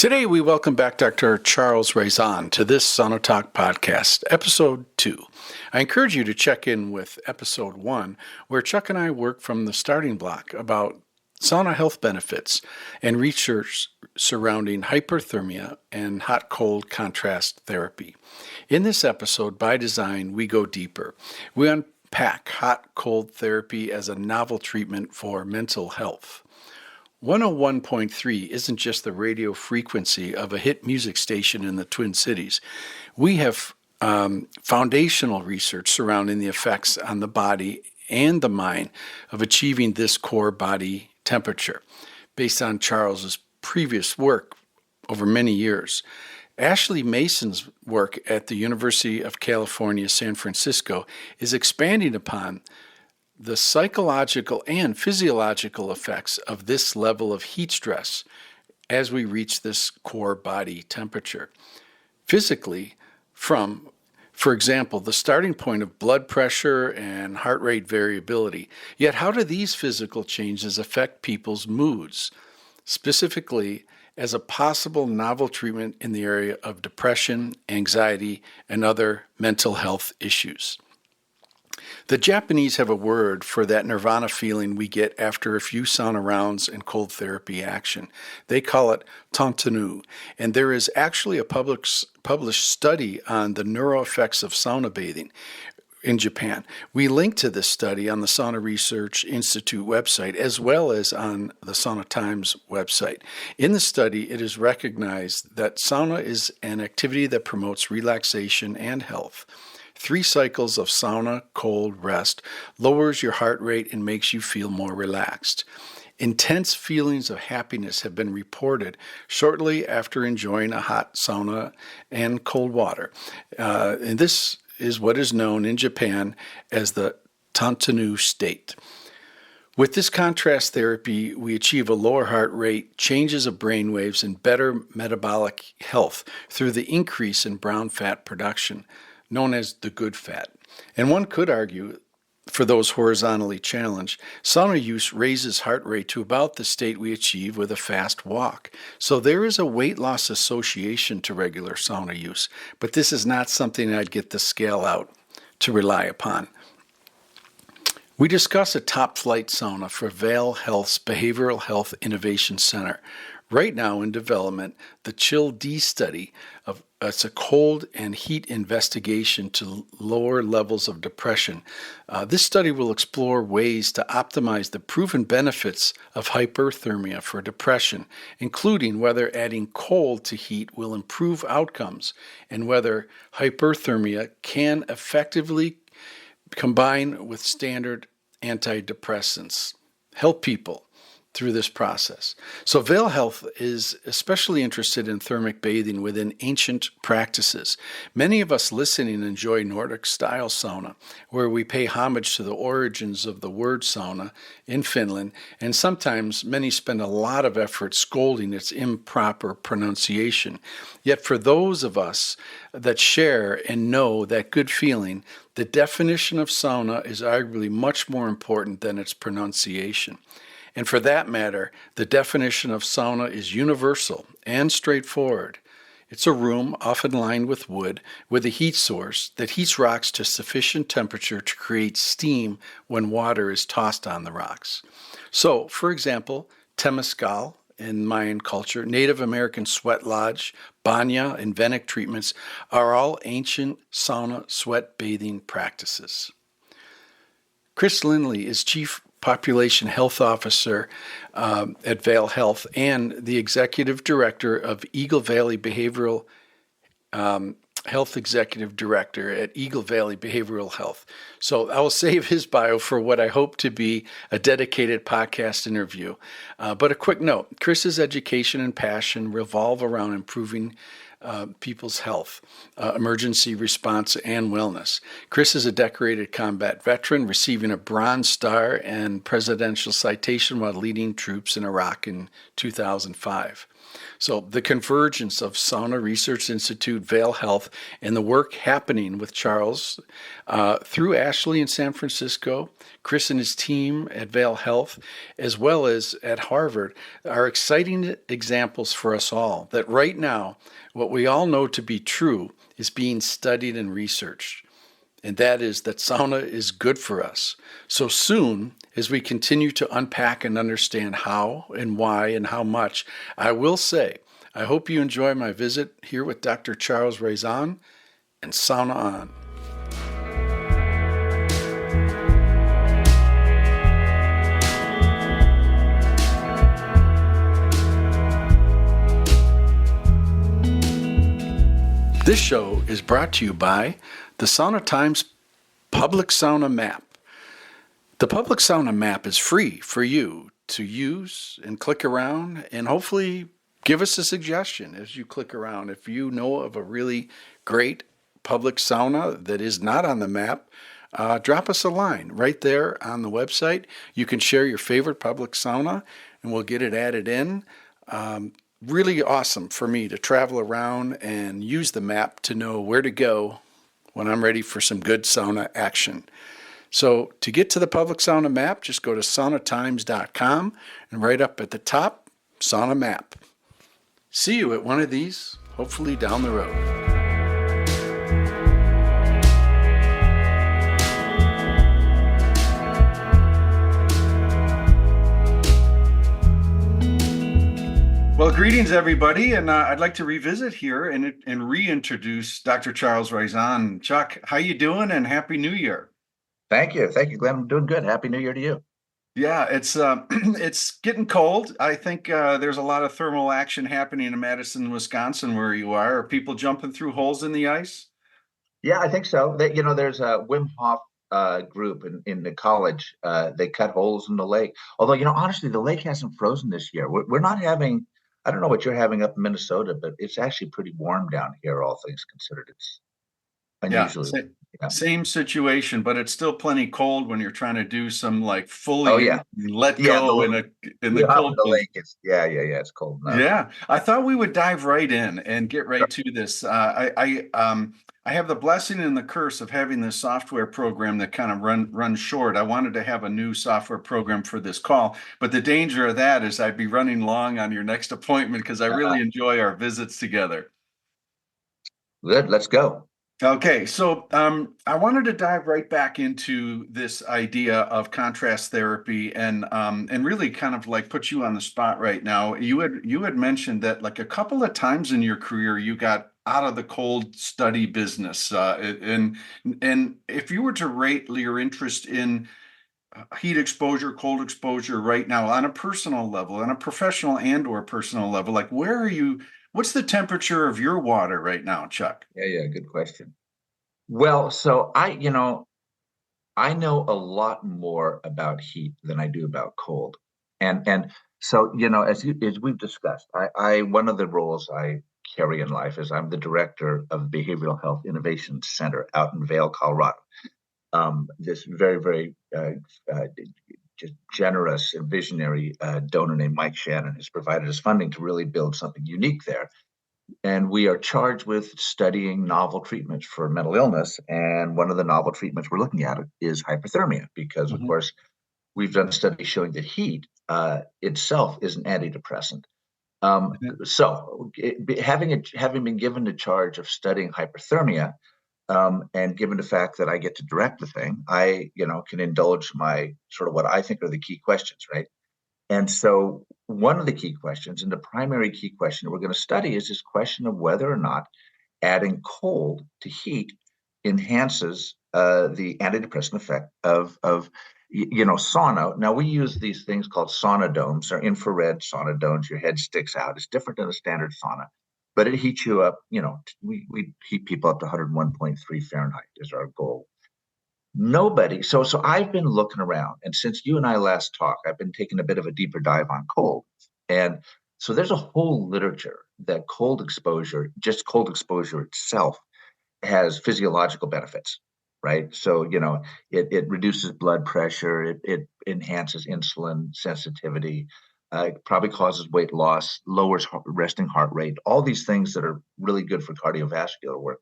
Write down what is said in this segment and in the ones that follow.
Today, we welcome back Dr. Charles Raison to this Sauna Talk podcast, episode 2. I encourage you to check in with episode 1, where Chuck and I work from the starting block about sauna health benefits and research surrounding hyperthermia and hot-cold contrast therapy. In this episode, by design, we go deeper. We unpack hot-cold therapy as a novel treatment for mental health. 101.3 isn't just the radio frequency of a hit music station in the Twin Cities. We have foundational research surrounding the effects on the body and the mind of achieving this core body temperature, based on Charles's previous work over many years. Ashley Mason's work at the University of California, San Francisco is expanding upon the psychological and physiological effects of this level of heat stress as we reach this core body temperature. Physically, from, for example, the starting point of blood pressure and heart rate variability. Yet how do these physical changes affect people's moods, specifically as a possible novel treatment in the area of depression, anxiety, and other mental health issues? The Japanese have a word for that nirvana feeling we get after a few sauna rounds and cold therapy action. They call it tantanu, and there is actually a published study on the neuro effects of sauna bathing in Japan. We link to this study on the Sauna Research Institute website as well as on the Sauna Times website. In the study, it is recognized that sauna is an activity that promotes relaxation and health. 3 cycles of sauna cold rest lowers your heart rate and makes you feel more relaxed. Intense feelings of happiness have been reported shortly after enjoying a hot sauna and cold water. And this is what is known in Japan as the tantanu state. With this contrast therapy, we achieve a lower heart rate, changes of brain waves, and better metabolic health through the increase in brown fat production, known as the good fat. And one could argue, for those horizontally challenged, sauna use raises heart rate to about the state we achieve with a fast walk. So there is a weight loss association to regular sauna use, but this is not something I'd get the scale out to rely upon. We discuss a top-flight sauna for Vail Health's Behavioral Health Innovation Center. Right now in development, the Chill D study it's a cold and heat investigation to lower levels of depression. This study will explore ways to optimize the proven benefits of hyperthermia for depression, including whether adding cold to heat will improve outcomes and whether hyperthermia can effectively combine with standard antidepressants. Help people through this process. So Vail Health is especially interested in thermic bathing within ancient practices. Many of us listening enjoy Nordic-style sauna, where we pay homage to the origins of the word sauna in Finland, and sometimes many spend a lot of effort scolding its improper pronunciation. Yet for those of us that share and know that good feeling, the definition of sauna is arguably much more important than its pronunciation. And for that matter, the definition of sauna is universal and straightforward. It's a room, often lined with wood, with a heat source that heats rocks to sufficient temperature to create steam when water is tossed on the rocks. So, for example, Temescal in Mayan culture, Native American sweat lodge, banya, and Venic treatments are all ancient sauna sweat bathing practices. Chris Lindley is Chief Population Health Officer at Vail Health and the Executive Director of Eagle Valley Behavioral Health Executive Director at Eagle Valley Behavioral Health. So I will save his bio for what I hope to be a dedicated podcast interview. But a quick note, Chris's education and passion revolve around improving people's health, emergency response, and wellness. Chris is a decorated combat veteran, receiving a Bronze Star and Presidential Citation while leading troops in Iraq in 2005. So, the convergence of Sauna Research Institute, Vail Health, and the work happening with Charles through Ashley in San Francisco, Chris and his team at Vail Health, as well as at Harvard, are exciting examples for us all that right now, what we all know to be true is being studied and researched. And that is that sauna is good for us. So soon, as we continue to unpack and understand how and why and how much, I will say, I hope you enjoy my visit here with Dr. Charles Raison and Sauna On. This show is brought to you by the Sauna Times Public Sauna Map. The Public Sauna Map is free for you to use and click around, and hopefully give us a suggestion as you click around. If you know of a really great public sauna that is not on the map, drop us a line right there on the website. You can share your favorite public sauna, and we'll get it added in. Really awesome for me to travel around and use the map to know where to go when I'm ready for some good sauna action. So to get to the Public Sauna Map, just go to saunatimes.com and right up at the top, Sauna Map. See you at one of these, hopefully down the road. Well, greetings, everybody, and I'd like to revisit here and reintroduce Dr. Charles Raison. Chuck, how you doing, and Happy New Year. Thank you, Glenn. I'm doing good. Happy New Year to you. Yeah, it's it's getting cold. I think there's a lot of thermal action happening in Madison, Wisconsin, where you are. Are people jumping through holes in the ice? Yeah, I think so. There's a Wim Hof group in the college. They cut holes in the lake. Although, honestly, the lake hasn't frozen this year. We're not having. I don't know what you're having up in Minnesota, but it's actually pretty warm down here, all things considered. It's unusually. Yeah, same situation, but it's still plenty cold when you're trying to do some like fully Oh yeah, let go in the cold. The lake is it's cold enough. Yeah, I thought we would dive right in and get right to this. I have the blessing and the curse of having this software program that kind of runs short. I wanted to have a new software program for this call, but the danger of that is I'd be running long on your next appointment because I really enjoy our visits together. Good, let's go. Okay, so I wanted to dive right back into this idea of contrast therapy and really kind of like put you on the spot right now. You had mentioned that like a couple of times in your career you got out of the cold study business, and if you were to rate your interest in heat exposure, cold exposure right now on a personal level, on a professional and or personal level, like where are you? What's the temperature of your water right now, Chuck? Yeah, good question. Well, so I know a lot more about heat than I do about cold. And so, as we've discussed, I one of the roles I carry in life is I'm the director of the Behavioral Health Innovation Center out in Vail, Colorado. This very, very just generous and visionary donor named Mike Shannon has provided us funding to really build something unique there. And we are charged with studying novel treatments for mental illness. And one of the novel treatments we're looking at is hypothermia, because, of course, we've done studies showing that heat itself is an antidepressant. So having been given the charge of studying hyperthermia, and given the fact that I get to direct the thing, I, can indulge my sort of what I think are the key questions, right? And so one of the key questions, and the primary key question we're going to study, is this question of whether or not adding cold to heat enhances the antidepressant effect of sauna. Now, we use these things called sauna domes, or infrared sauna domes. Your head sticks out. It's different than a standard sauna, but it heats you up. We heat people up to 101.3 Fahrenheit is our goal. So I've been looking around, and since you and I last talked, I've been taking a bit of a deeper dive on cold. And so there's a whole literature that just cold exposure itself, has physiological benefits, right? So, it reduces blood pressure, it enhances insulin sensitivity, It probably causes weight loss, lowers resting heart rate, all these things that are really good for cardiovascular work.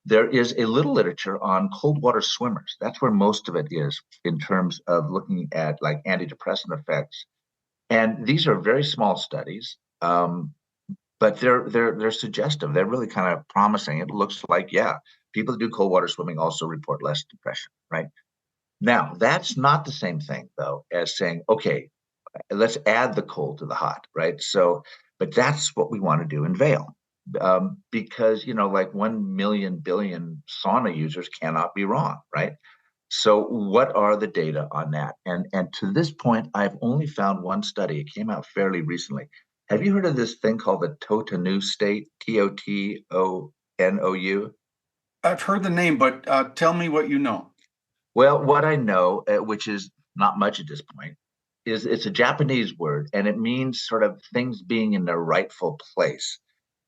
There is a little literature on cold water swimmers. That's where most of it is in terms of looking at like antidepressant effects. And these are very small studies, but they're suggestive. They're really kind of promising. It looks like, yeah, people that do cold water swimming also report less depression, right? Now, that's not the same thing, though, as saying, okay, let's add the cold to the hot, right? So, but that's what we want to do in Vail. Because, like 1 million billion sauna users cannot be wrong, right? So, what are the data on that? And to this point, I've only found one study. It came out fairly recently. Have you heard of this thing called the Totonou state? Totonou? I've heard the name, but tell me what you know. Well, what I know, which is not much at this point, is it's a Japanese word and it means sort of things being in their rightful place.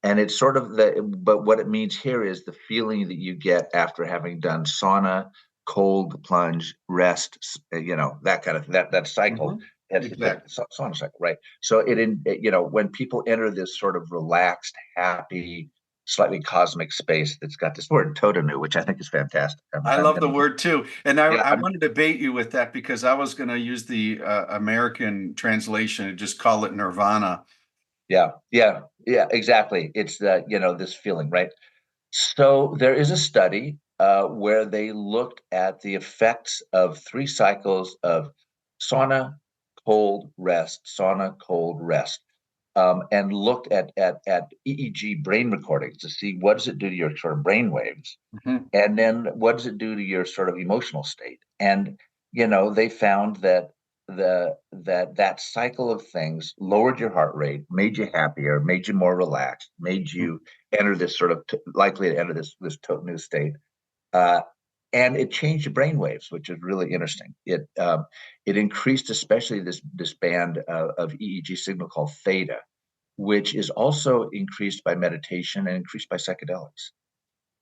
And it's sort of but what it means here is the feeling that you get after having done sauna, cold plunge, rest, that kind of that cycle. Mhm. It's a Exactly. sauna cycle, right? So when people enter this sort of relaxed, happy, slightly cosmic space that's got this word Totonu, which I think is fantastic. I love the word too. And Yeah, I want to debate you with that because I was going to use the American translation and just call it nirvana. yeah, exactly. It's this feeling, right? So there is a study where they looked at the effects of 3 cycles of sauna, cold, rest, sauna, cold, rest, and looked at EEG brain recordings to see what does it do to your sort of brain waves, Mhm. and then what does it do to your sort of emotional state. And they found that that cycle of things lowered your heart rate, made you happier, made you more relaxed, made you enter this sort of likely to enter this new state, uh, and it changed your brain waves, which is really interesting. It increased especially this band of EEG signal called theta, which is also increased by meditation and increased by psychedelics.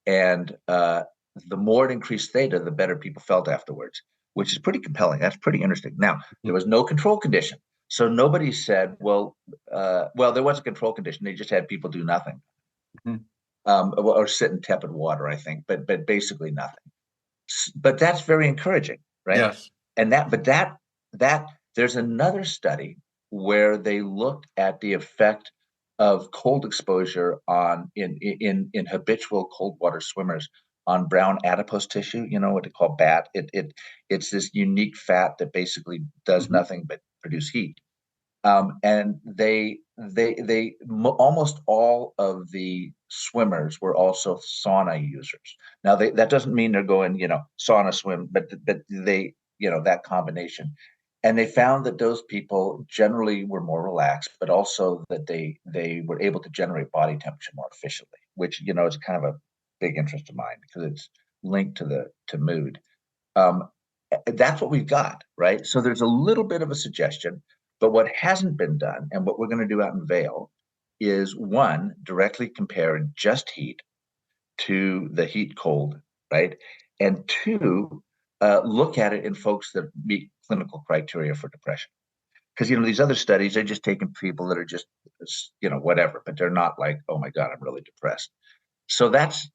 And the more it increased theta, the better people felt afterwards, which is pretty compelling. That's pretty interesting. Now, there was no control condition. So nobody said, well, there was a control condition. They just had people do nothing, Mhm. or sit in tepid water, I think, but basically nothing. But that's very encouraging, right? Yes. And that there's another study where they looked at the effect of cold exposure on in habitual cold water swimmers on brown adipose tissue. You know what they call BAT. It's this unique fat that basically does Mhm. nothing but produce heat. And almost all of the swimmers were also sauna users. Now that doesn't mean they're going, sauna swim, but they, that combination. And they found that those people generally were more relaxed, but also that they were able to generate body temperature more efficiently, which is kind of a big interest of mine because it's linked to mood. Um, that's what we've got, right? So there's a little bit of a suggestion, but what hasn't been done, and what we're going to do out in Vail, is one, directly compare just heat to the heat cold, right? And two, look at it in folks that meet clinical criteria for depression. Because these other studies, they're just taking people that are just whatever, but they're not like, oh my God, I'm really depressed. So that's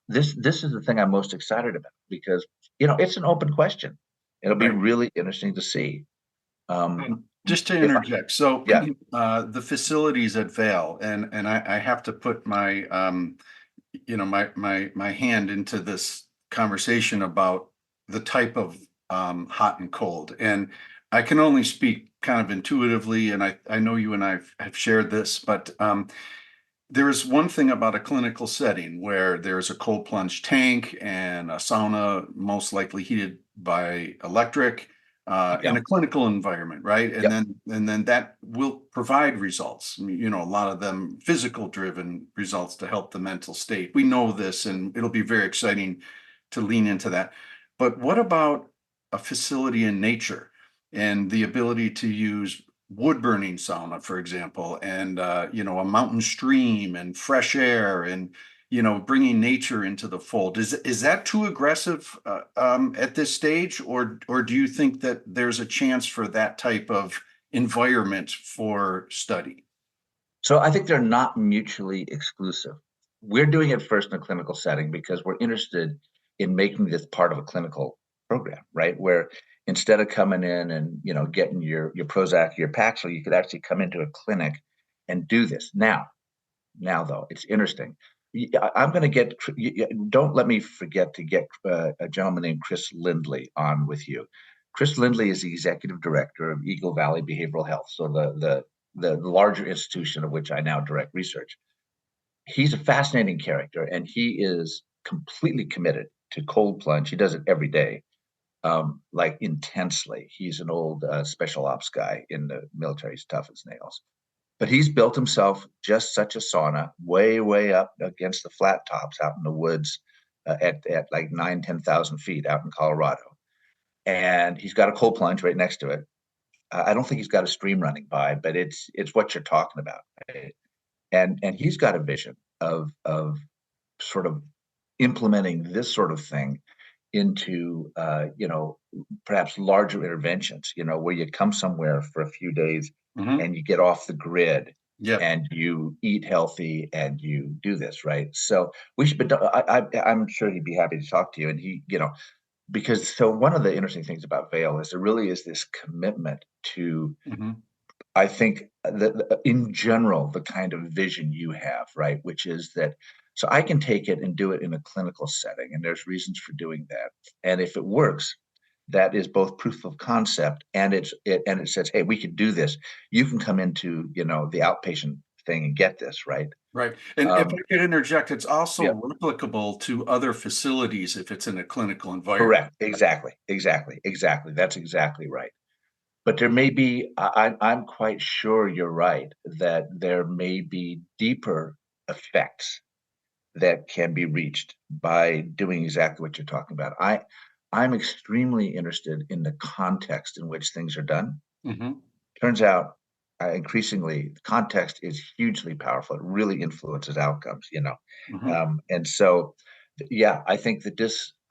this is the thing I'm most excited about because it's an open question. It'll be Right. really interesting to see. Um, Just to if I, interject, so yeah, the facilities at Vail, and I have to put my my hand into this conversation about the type of hot and cold, and I can only speak kind of intuitively, and I know you and I have shared this, but there is one thing about a clinical setting where there's a cold plunge tank and a sauna, most likely heated by electric, in yeah, a clinical environment, right? yep, And then that will provide results. A lot of them physical driven results to help the mental state. We know this, and it'll be very exciting to lean into that. But what about a facility in nature and the ability to use wood burning sauna, for example, and a mountain stream and fresh air and bringing nature into the fold. Is that too aggressive at this stage, or do you think that there's a chance for that type of environment for study? So I think they're not mutually exclusive. We're doing it first in a clinical setting because we're interested in making this part of a clinical program, right? Where instead of coming in and getting your Prozac, your Paxil, you could actually come into a clinic and do this. Now though, it's interesting. I'm going to get. Don't let me forget to get a gentleman named Chris Lindley on with you. Chris Lindley is the executive director of Eagle Valley Behavioral Health, so the larger institution of which I now direct research. He's a fascinating character, and he is completely committed to cold plunge. He does it every day, like intensely. He's an old special ops guy in the military. He's tough as nails. But he's built himself just such a sauna way, way up against the flat tops out in the woods at like 9, 10,000 feet out in Colorado. And he's got a cold plunge right next to it. I don't think he's got a stream running by, but it's what you're talking about. Right? And he's got a vision of sort of implementing this sort of thing into perhaps larger interventions, where you come somewhere for a few days Mm-hmm. and you get off the grid Yep. and you eat healthy and you do this, right? So we should, but I'm sure he'd be happy to talk to you. And because so one of the interesting things about Vail is there really is this commitment to, Mm-hmm. I think that in general, the kind of vision you have, right, which is that so I can take it and do it in a clinical setting, and there's reasons for doing that. And if it works, that is both proof of concept and it says, hey, we could do this. You can come into the outpatient thing and get this, right? Right. And if I Um, could interject, it's yeah, also replicable to other facilities if it's in a clinical environment. correct. Exactly. That's exactly right. But there may be, I'm quite sure you're right, that there may be deeper effects that can be reached by doing exactly what you're talking about. I'm extremely interested in the context in which things are done. Mm-hmm. Turns out, increasingly, context is hugely powerful. It really influences outcomes. Mm-hmm. And so, yeah, I think that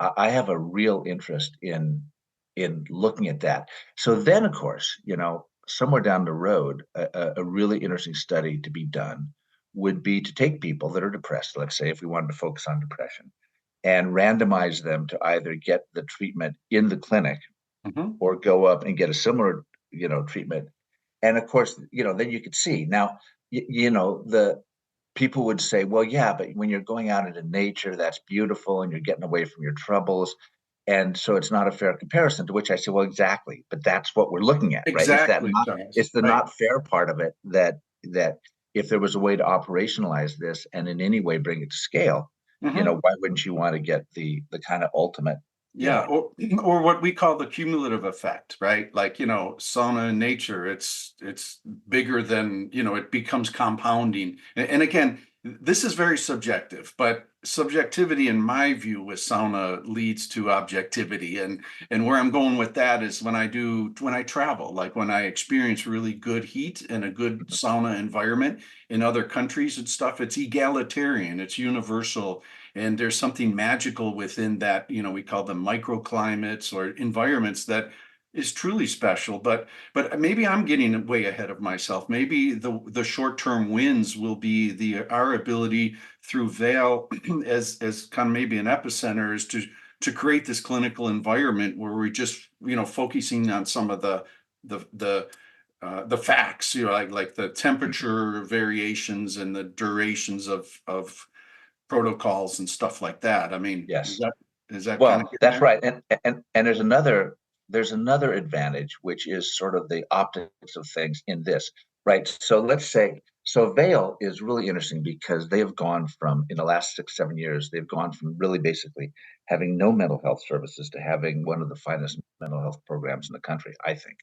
I have a real interest in looking at that. So then, of course, somewhere down the road, a really interesting study to be done would be to take people that are depressed, let's say, if we wanted to focus on depression, and randomize them to either get the treatment in the clinic Mm-hmm. or go up and get a similar, treatment. And of course, then you could see now, the people would say, well, yeah, but when you're going out into nature, that's beautiful and you're getting away from your troubles. And so it's not a fair comparison, to which I say, well, exactly, but that's what we're looking at, right? Exactly, Thomas. It's the Right. not fair part of it that if there was a way to operationalize this and in any way bring it to scale, Mm-hmm. why wouldn't you want to get the kind of ultimate, you Yeah, know, or what we call the cumulative effect, right? Like, sauna in nature, it's bigger than, it becomes compounding. And again, this is very subjective, but subjectivity in my view with sauna leads to objectivity. And where I'm going with that is when I travel, like when I experience really good heat and a good sauna environment in other countries and stuff, it's egalitarian, it's universal, and there's something magical within that, we call them microclimates or environments that is truly special. But maybe I'm getting way ahead of myself. Maybe the short-term wins will be our ability through Vail as kind of maybe an epicenter is to create this clinical environment where we're just, focusing on some of the facts, like the temperature variations and the durations of protocols and stuff like that. I mean, is yes. that is that kind of Well, getting that's there? right. And there's another advantage, which is sort of the optics of things in this, right? So let's say so Vail is really interesting because they have gone from in the last 6, 7 years, they've gone from really basically having no mental health services to having one of the finest mental health programs in the country, I think.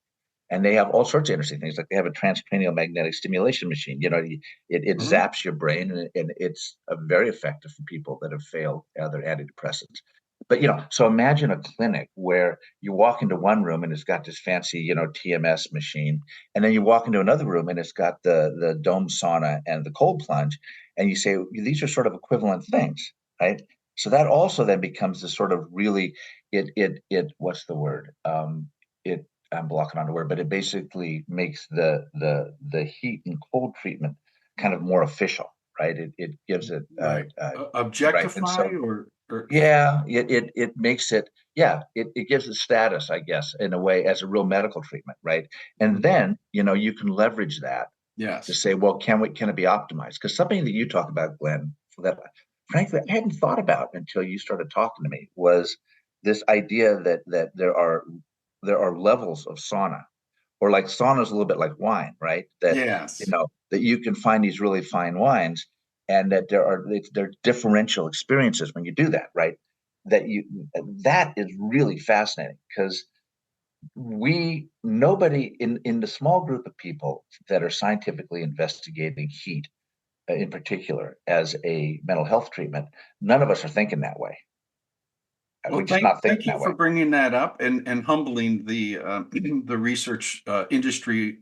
And they have all sorts of interesting things, like they have a transcranial magnetic stimulation machine. It Hmm. zaps your brain, and it's very effective for people that have failed other antidepressants. But so imagine a clinic where you walk into one room and it's got this fancy, TMS machine, and then you walk into another room and it's got the dome sauna and the cold plunge, and you say these are sort of equivalent things, right? So that also then becomes this sort of really it what's the word? It I'm blocking on the word, but it basically makes the heat and cold treatment kind of more official, right? It gives it Right. right, and Objectify so or yeah, it makes it, yeah, it gives it status, I guess, in a way, as a real medical treatment, right? And Mhm. then you can leverage that to Yes. say, well, can it be optimized? Because something that you talk about, Glenn, that frankly I hadn't thought about until you started talking to me, was this idea that there are levels of sauna, or like sauna is a little bit like wine, right? Yes. That you can find these really fine wines, and that there are differential experiences when you do that, right? That is really fascinating, because we nobody in the small group of people that are scientifically investigating heat, in particular, as a mental health treatment, none of us are thinking that way. We're Well, just not thank thinking you that for way. bringing that up and humbling the the research industry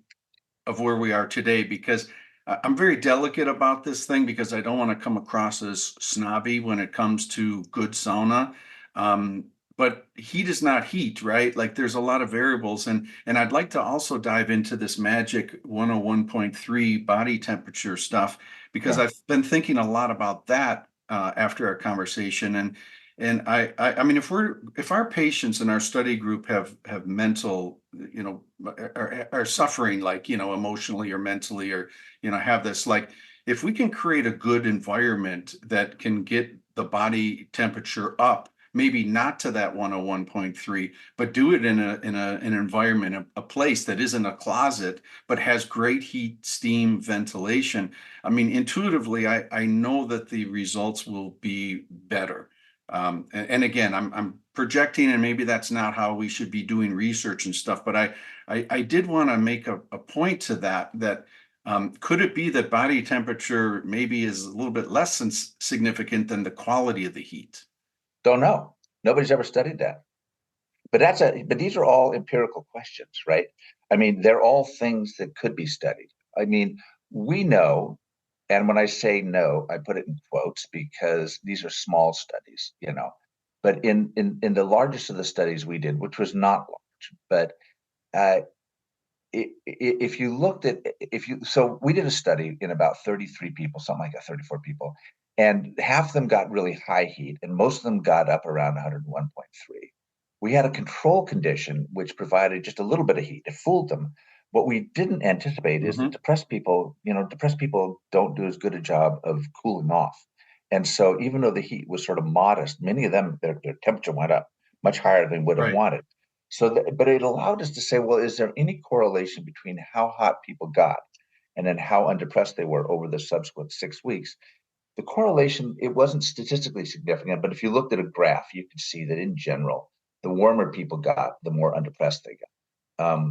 of where we are today, because I'm very delicate about this thing because I don't want to come across as snobby when it comes to good sauna. Um, but heat is not heat, right? Like there's a lot of variables, and I'd like to also dive into this magic 101.3 body temperature stuff because Yeah. I've been thinking a lot about that after our conversation. And I mean, if our patients in our study group have mental, are suffering, like, emotionally or mentally, or, have this, like, if we can create a good environment that can get the body temperature up, maybe not to that 101.3, but do it an environment, a place that isn't a closet, but has great heat, steam, ventilation. I mean, intuitively, I know that the results will be better. And again, I'm projecting, and maybe that's not how we should be doing research and stuff. But I did want to make a point to that could it be that body temperature maybe is a little bit less significant than the quality of the heat? Don't know. Nobody's ever studied that. But these are all empirical questions, right? I mean, they're all things that could be studied. I mean, we know, and when I say no, I put it in quotes because these are small studies. But in the largest of the studies we did, which was not large, but uh, if you looked at if you so we did a study in about 33 people, something like that, 34 people, and half of them got really high heat and most of them got up around 101.3. We had a control condition which provided just a little bit of heat. It fooled them. What we didn't anticipate is that Hmm. depressed people don't do as good a job of cooling off. And so even though the heat was sort of modest, many of them, their temperature went up much higher than would have Right. wanted. But it allowed us to say, well, is there any correlation between how hot people got and then how undepressed they were over the subsequent 6 weeks? The correlation, it wasn't statistically significant, but if you looked at a graph, you could see that in general, the warmer people got, the more undepressed they got.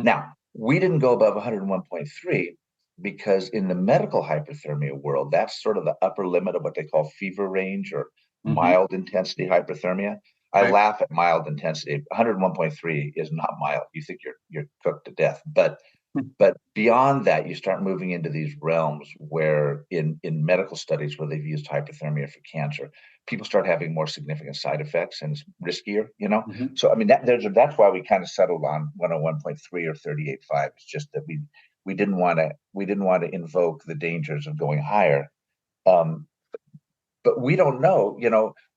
Now, we didn't go above 101.3 because in the medical hypothermia world, that's sort of the upper limit of what they call fever range, or Hmm. mild intensity hypothermia. I Right. laugh at mild intensity. 101.3 is not mild. You think you're cooked to death, but beyond that, you start moving into these realms where in medical studies where they've used hypothermia for cancer, people start having more significant side effects and it's riskier. Hmm. So I mean that's why we kind of settled on 101.3 or 38.5. It's just that we didn't want to invoke the dangers of going higher. Um, but we don't know.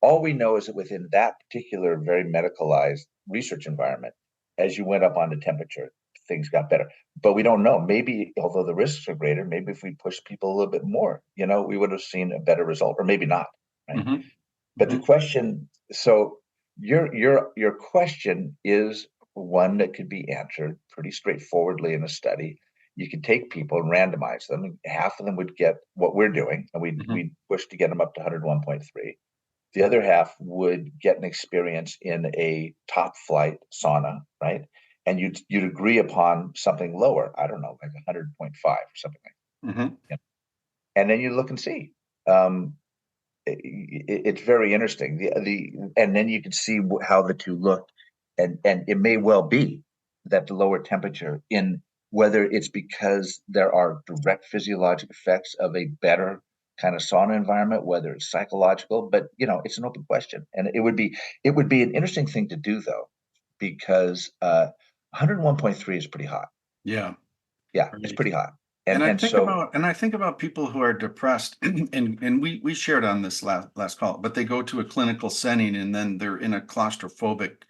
All we know is that within that particular very medicalized research environment, as you went up on the temperature, things got better. But we don't know. Maybe, although the risks are greater, maybe if we push people a little bit more, we would have seen a better result, or maybe not, right? Hmm. But the Hmm. question, so your question is one that could be answered pretty straightforwardly in a study. You could take people and randomize them, and half of them would get what we're doing, and we'd Hmm. we'd push to get them up to 101.3. The other half would get an experience in a top flight sauna, right? And you'd agree upon something lower. I don't know, like 100.5 or something like Hmm. that. And then you look and see. Um, it's very interesting. And then you can see how the two look, and it may well be that the lower temperature, in whether it's because there are direct physiologic effects of a better kind of sauna environment, whether it's psychological, but it's an open question, and it would be an interesting thing to do, though, because 101.3 is pretty hot. Yeah. Yeah, it's Right. pretty hot. And And so I think about people who are depressed, and we shared on this last call, but they go to a clinical setting and then they're in a claustrophobic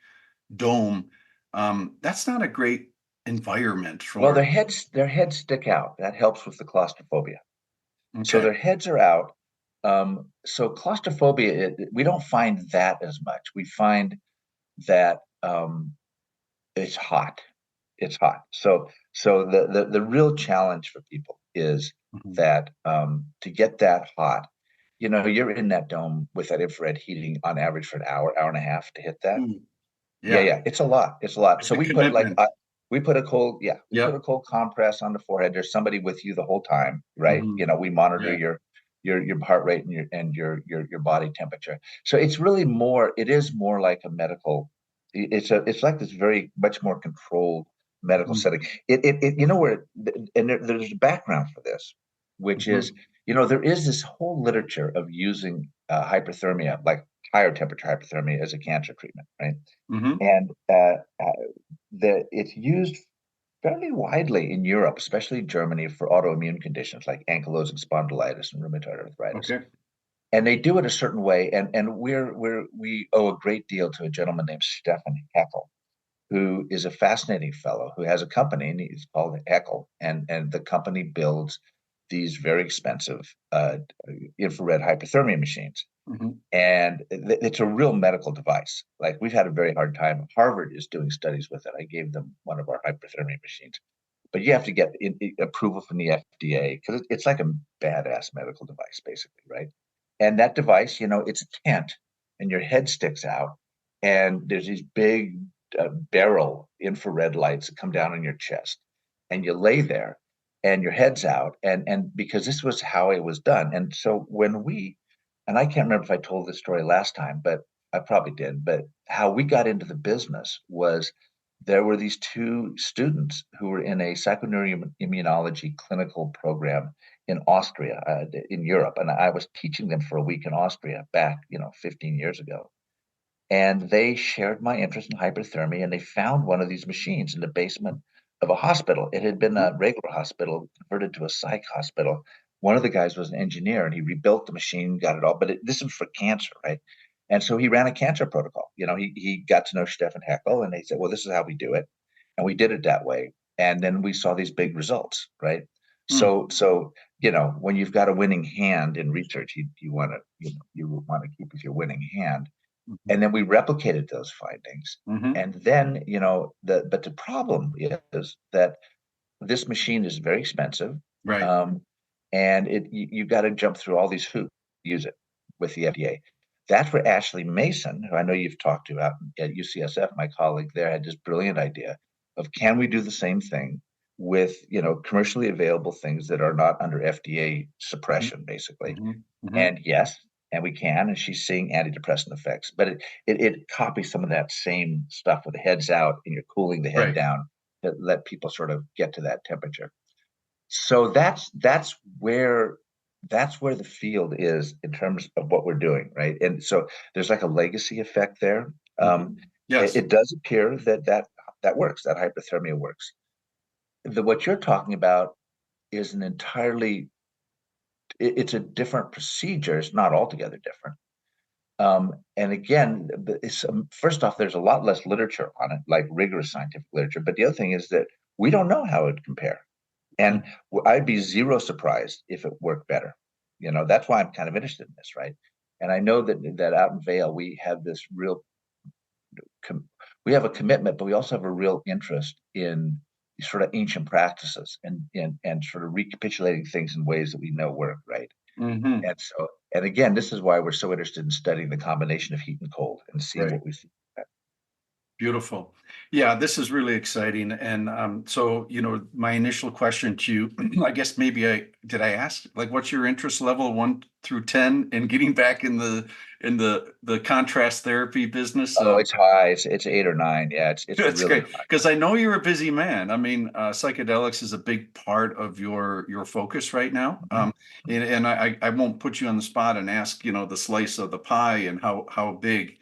dome. That's not a great environment well, for. their heads stick out. That helps with the claustrophobia. So Okay. their heads are out. So claustrophobia, we don't find that as much. We find that it's hot. It's hot. So the real challenge for people is Mhm. that to get that hot, you're in that dome with that infrared heating on average for an hour, hour and a half to hit that. Ooh, Yeah, yeah, yeah, it's a lot. It's a lot. it's So a commitment. we put a cold, yeah, we put Yep. a cold compress on the forehead. There's somebody with you the whole time, right? Hmm. We monitor Yeah. your heart rate and your body temperature. So it is more like a medical. It's like this very much more controlled medical Mm-hmm. setting. It you know where and there's a background for this, which is there is this whole literature of using hyperthermia, like higher temperature hyperthermia, as a cancer treatment, right? Hmm. And it's used fairly widely in Europe, especially Germany, for autoimmune conditions like ankylosing spondylitis and rheumatoid arthritis. Okay. And they do it a certain way, and we owe a great deal to a gentleman named Stefan Heckel, who is a fascinating fellow who has a company, and he's called Heckel, and the company builds these very expensive infrared hypothermia machines, Hmm. and it's a real medical device. Like, we've had a very hard time. Harvard is doing studies with it. I gave them one of our hyperthermia machines, but you have to get approval from the FDA because it's like a badass medical device, basically, right? And that device, it's a tent, and your head sticks out, and there's these big barrel infrared lights that come down on your chest, and you lay there, and your head's out, and because this was how it was done, and so and I can't remember if I told this story last time, but I probably did. But how we got into the business was there were these two students who were in a psychoneuroimmunology clinical program in Austria, in Europe, and I was teaching them for a week in Austria back, 15 years ago. And they shared my interest in hyperthermia, and they found one of these machines in the basement of a hospital. It had been Hmm. a regular hospital converted to a psych hospital. One of the guys was an engineer, and he rebuilt the machine, got it all. But this was for cancer, right? And so he ran a cancer protocol. He got to know Stefan Heckel, and they said, "Well, this is how we do it," and we did it that way. And then we saw these big results, right? Hmm. So when you've got a winning hand in research, you want to you want to keep with your winning hand, Hmm. and then we replicated those findings. Hmm. And then the problem is that this machine is very expensive, Right. um, and you got to jump through all these hoops to use it with the FDA. That's where Ashley Mason, who I know you've talked to out at UCSF, my colleague there, had this brilliant idea of, can we do the same thing with commercially available things that are not under FDA Hmm. suppression, basically. Hmm. Hmm. And yes, and we can, and she's seeing antidepressant effects, but it copies some of that same stuff with the heads out and you're cooling the head Right. down to let people sort of get to that temperature. So that's where the field is in terms of what we're doing, right? And so there's like a legacy effect there. Hmm. Yes. It does appear that works, that hypothermia works. What you're talking about is it's a different procedure. It's not altogether different. And again, first off, there's a lot less literature on it, like rigorous scientific literature. But the other thing is that we don't know how it would compare. And I'd be zero surprised if it worked better. That's why I'm kind of interested in this, right? And I know that out in Vail, we have a commitment, but we also have a real interest in sort of ancient practices and sort of recapitulating things in ways that we know work, right? Hmm. And again, this is why we're so interested in studying the combination of heat and cold and see Right. what we see. Beautiful. Yeah, this is really exciting. And so, my initial question to you, I guess maybe I ask, like, what's your interest level 1 through 10 in getting back in the contrast therapy business? Oh, it's high. It's 8 or 9. Yeah, it's That's really great high. because I know you're a busy man. I mean, psychedelics is a big part of your focus right now. Mhm. And I won't put you on the spot and ask, the slice of the pie and how big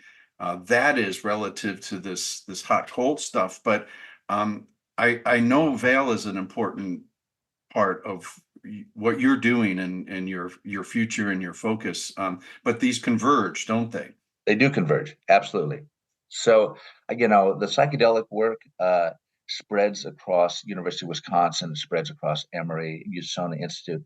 that is relative to this hot cold stuff. But Um, I know Vail is an important part of what you're doing and your future and your focus. But these converge, don't they? They do converge, absolutely. So, the psychedelic work spreads across University of Wisconsin, spreads across Emory, Sauna Institute.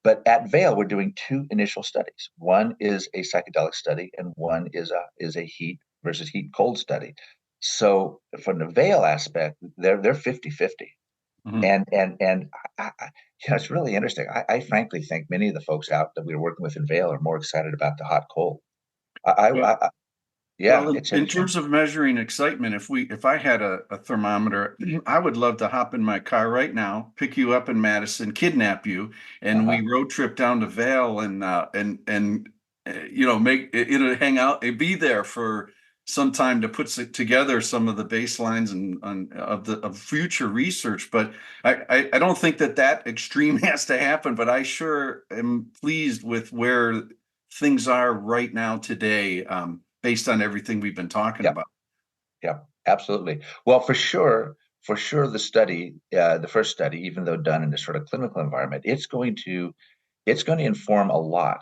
But at Vail, we're doing two initial studies. One is a psychedelic study, and one is a heat versus heat cold study. So, from the Vail aspect, they're 50-50. Mhm. And it's really interesting. I frankly think many of the folks out that we're working with in Vail are more excited about the hot cold. Well, I well, Yeah, it's in interesting. terms of measuring excitement, if I had a thermometer, I would love to hop in my car right now, pick you up in Madison, kidnap you, and Uh-huh. we road trip down to Vail make hang out, be there for some time to put together some of the baselines of future research. But I don't think that extreme has to happen. But I sure am pleased with where things are right now today, based on everything we've been talking Yeah, about. yeah, absolutely. Well, for sure, the first study, even though done in a sort of clinical environment, it's going to inform a lot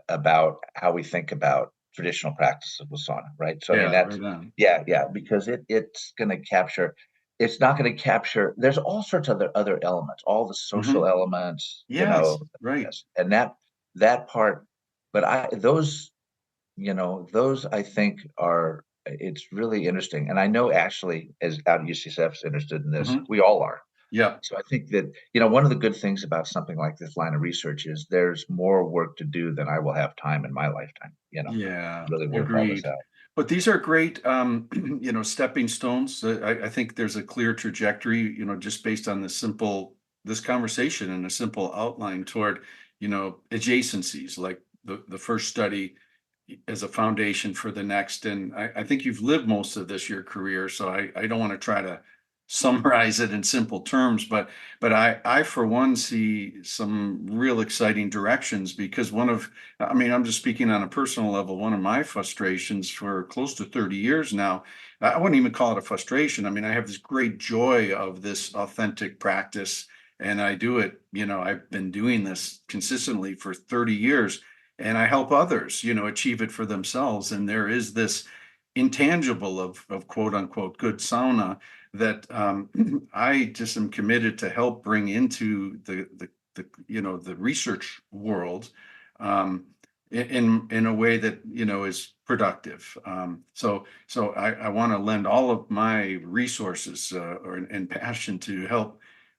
about how we think about traditional practices with sauna, right? So, I mean, Yeah, that's right on. yeah, because it's going to capture. It's not going to capture. There's all sorts of other elements, all the social Hmm. elements, Yes, right. yes, and that part. But those I think are. It's really interesting, and I know Ashley is out at UCSF is interested in this. Hmm. We all are. Yeah, So I think that, one of the good things about something like this line of research is there's more work to do than I will have time in my lifetime, yeah, really work all this agreed. out. But these are great, stepping stones. I think there's a clear trajectory, just based on this conversation and a simple outline toward, adjacencies, like the first study as a foundation for the next. And I think you've lived most of this your career, so I don't want to try to summarize it in simple terms, but I for one see some real exciting directions because I mean, I'm just speaking on a personal level. One of my frustrations for close to 30 years now, I wouldn't even call it a frustration. I mean, I have this great joy of this authentic practice, and I do it, I've been doing this consistently for 30 years, and I help others, achieve it for themselves. And there is this intangible of quote unquote good sauna that I just am committed to help bring into the research world, in a way that is productive. So I want to lend all of my resources, and passion to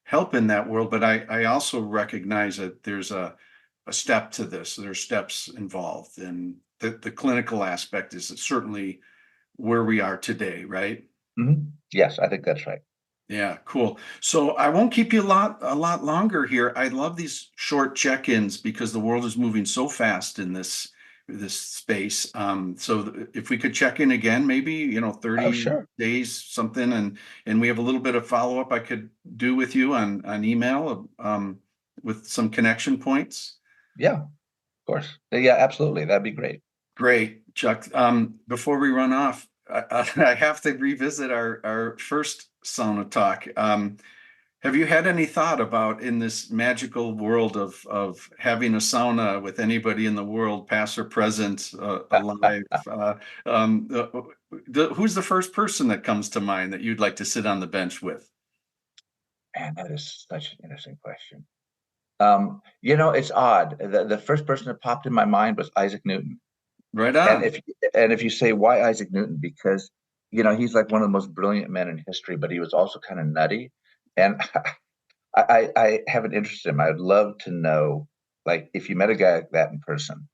help in that world. But I also recognize that there's a step to this. There's steps involved, and the clinical aspect is certainly where we are today, right? Yes, I think that's right. Yeah, cool. So I won't keep you a lot longer here. I love these short check-ins because the world is moving so fast in this space. So if we could check in again, maybe, Oh, 30 sure. days, something, and we have a little bit of follow-up I could do with you on email, with some connection points. Yeah, of course. Yeah, absolutely. That'd be great. Great, Chuck. Before we run off, I have to revisit our first sauna talk. Have you had any thought about, in this magical world of having a sauna with anybody in the world, past or present, alive? Who's the first person that comes to mind that you'd like to sit on the bench with? Man, that is such an interesting question. It's odd. The first person that popped in my mind was Isaac Newton. Right And on. if you say why Isaac Newton, because he's like one of the most brilliant men in history, but he was also kind of nutty. And I have an interest in him. I'd love to know, like, if you met a guy like that in person,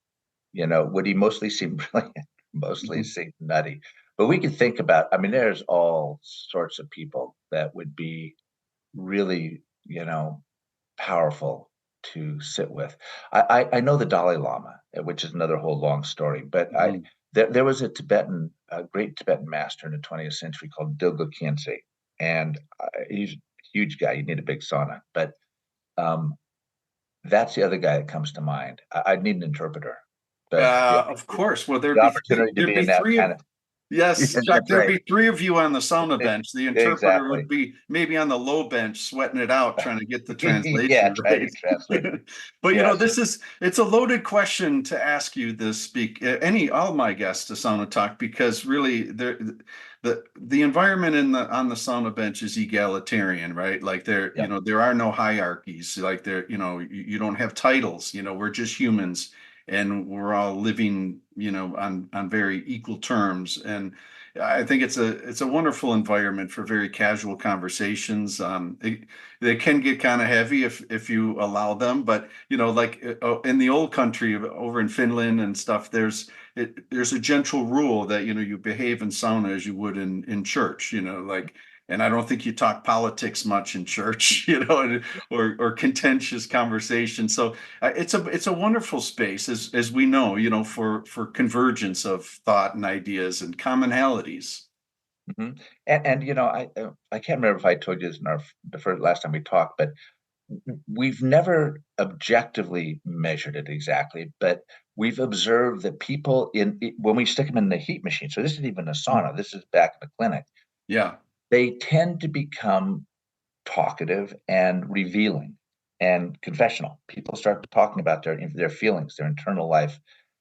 would he mostly seem brilliant, mostly seem nutty? But we could think about, I mean, there's all sorts of people that would be really, powerful to sit with. I know the Dalai Lama, which is another whole long story, but Mhm. there was a great Tibetan master in the 20th century called Dilgo Khyentse, and he's a huge guy. You need a big sauna, but um, that's the other guy that comes to mind. I'd need an interpreter, but Of course. Well, there'd the be three. opportunity to There'd be be in that three kind of of Yes, Chuck, That's there'd right. be three of you on the sauna bench. The interpreter would Exactly. be maybe on the low bench sweating it out, trying to get the Yeah, translation trying to right. translate it. But Yes. it's a loaded question to ask you this speak all my guests to Sauna Talk because really the environment on the sauna bench is egalitarian, right? Like Yeah. there are no hierarchies. Like you don't have titles, we're just humans and we're all living, on very equal terms. And I think it's a wonderful environment for very casual conversations. They can get kind of heavy if you allow them, but like in the old country over in Finland and stuff, there's a gentle rule that you behave in sauna as you would in church. Like. And I don't think you talk politics much in church, or contentious conversation. So it's a wonderful space, as we know, for convergence of thought and ideas and commonalities. Hmm. And I can't remember if I told you this in the first last time we talked, but we've never objectively measured it exactly, but we've observed that people when we stick them in the heat machine, so this isn't even a sauna, this is back in the clinic, Yeah. they tend to become talkative and revealing and confessional. People start talking about their feelings, their internal life.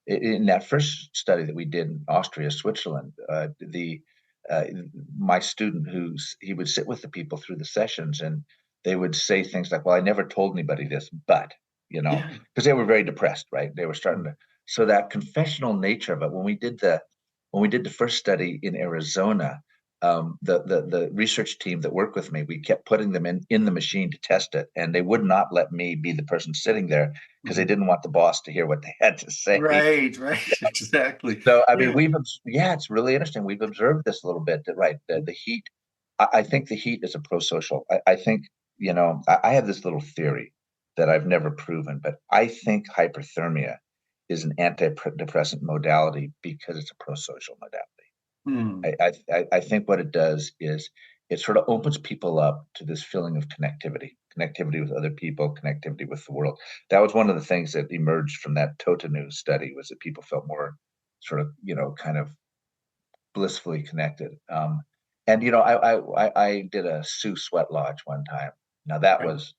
In that first study that we did in Austria, Switzerland, the uh, my student he would sit with the people through the sessions, and they would say things like, "Well, I never told anybody this, but," Yeah. because they were very depressed, right? They were starting to. So that confessional nature of it. When we did the first study in Arizona, the research team that worked with me, we kept putting them in the machine to test it, and they would not let me be the person sitting there because they Mhm. didn't want the boss to hear what they had to say. Right, right, exactly. So, I mean, Yeah. yeah, it's really interesting. We've observed this a little bit. That right, the heat. I think the heat is a pro-social. I think I have this little theory that I've never proven, but I think hyperthermia is an antidepressant modality because it's a pro-social modality. Hmm. I think what it does is it sort of opens people up to this feeling of connectivity with other people, connectivity with the world. That was one of the things that emerged from that Totanu study was that people felt more sort of, kind of blissfully connected. And I did a Sioux sweat lodge one time. Now that Right. was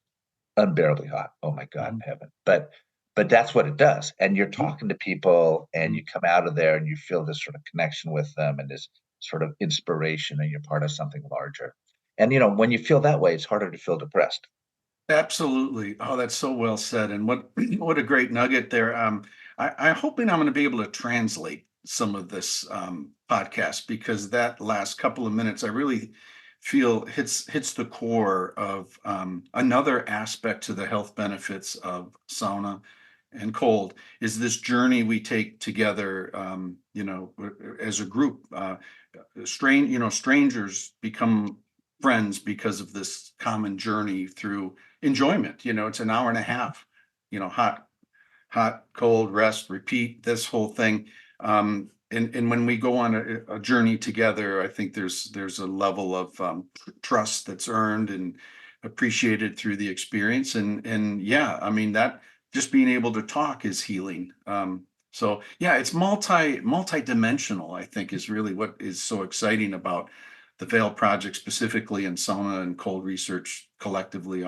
unbearably hot. Oh my God Mhm. in heaven. But that's what it does. And you're Yeah. talking to people and Mhm. you come out of there and you feel this sort of connection with them and this sort of inspiration and you're part of something larger. And when you feel that way, it's harder to feel depressed. Absolutely. Oh, that's so well said. And what what a great nugget there. I'm hoping I'm going to be able to translate some of this podcast because that last couple of minutes I really feel hits the core of another aspect to the health benefits of sauna and cold is this journey we take together, as a group. Strangers become friends because of this common journey through enjoyment. It's an hour and a half, hot, cold, rest, repeat, this whole thing. And when we go on a journey together, I think there's a level of trust that's earned and appreciated through the experience. And yeah, I mean that just being able to talk is healing. So yeah, it's multi-dimensional, I think, is really what is so exciting about the Veil Project specifically and sauna and cold research collectively.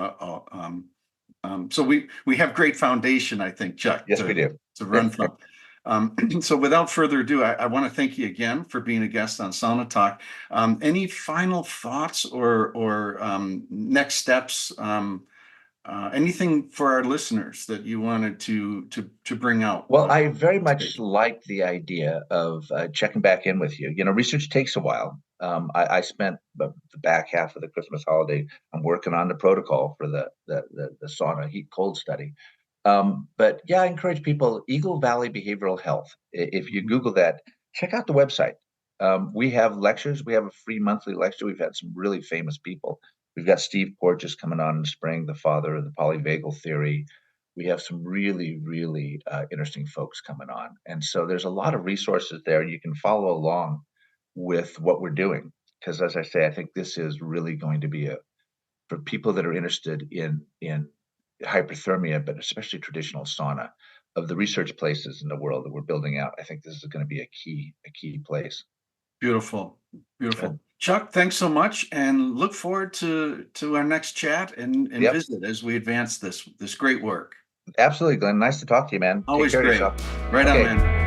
So we have great foundation, I think, Chuck, Yes, we to do. run from. So without further ado, I want to thank you again for being a guest on Sauna Talk. Any final thoughts or next steps? Anything for our listeners that you wanted to bring out? Well, I very much like the idea of checking back in with you. Research takes a while. I spent the back half of the Christmas holiday. I'm working on the protocol for the sauna heat cold study. But yeah, I encourage people. Eagle Valley Behavioral Health. If you Google that, check out the website. We have lectures. We have a free monthly lecture. We've had some really famous people. We've got Steve Porges coming on in the spring, the father of the polyvagal theory. We have some really, really interesting folks coming on. And so there's a lot of resources there. You can follow along with what we're doing. Because as I say, I think this is really going to be for people that are interested in hyperthermia, but especially traditional sauna, of the research places in the world that we're building out. I think this is going to be a key place. Beautiful. Good. Beautiful. Chuck, thanks so much, and look forward to our next chat and Yep. visit as we advance this great work. Absolutely, Glenn. Nice to talk to you, man. Take Always care of great. yourself. Right on, Okay. man.